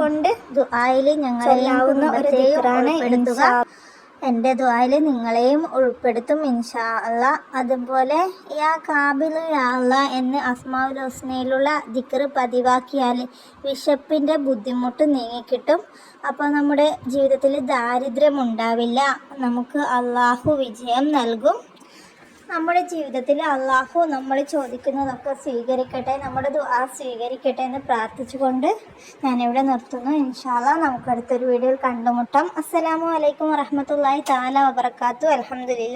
കൊണ്ട് ദുആയിൽ ഞങ്ങളെല്ലാവുന്ന ഒരു ദിക്റാണ്. എൻ്റെ ദുആയിൽ നിങ്ങളെയും ഉൾപ്പെടുത്തും ഇൻഷാ അല്ലാ. അതുപോലെ യാ കാബിലു യാ അല്ലാ എന്ന് അസ്മാഉൽ ഹുസ്നയിലുള്ള ദിക്ർ പതിവാക്കിയാൽ വിശപ്പിൻ്റെ ബുദ്ധിമുട്ട് നീങ്ങിക്കിട്ടും. അപ്പോൾ നമ്മുടെ ജീവിതത്തിൽ ദാരിദ്ര്യം ഉണ്ടാവില്ല. നമുക്ക് അള്ളാഹു വിജയം നൽകും. നമ്മുടെ ജീവിതത്തിൽ അള്ളാഹു നമ്മൾ ചോദിക്കുന്നതൊക്കെ സ്വീകരിക്കട്ടെ, നമ്മുടെ ദുആ സ്വീകരിക്കട്ടെ എന്ന് പ്രാർത്ഥിച്ചുകൊണ്ട് ഞാനിവിടെ നിർത്തുന്നു. ഇൻഷാ അല്ലാ നമുക്ക് അടുത്തൊരു വീഡിയോയിൽ കണ്ടുമുട്ടാം. അസ്സലാമു അലൈക്കും വറഹ്മത്തുള്ളാഹി തആല വബറകാതുഹു. അൽഹംദുലില്ലാ.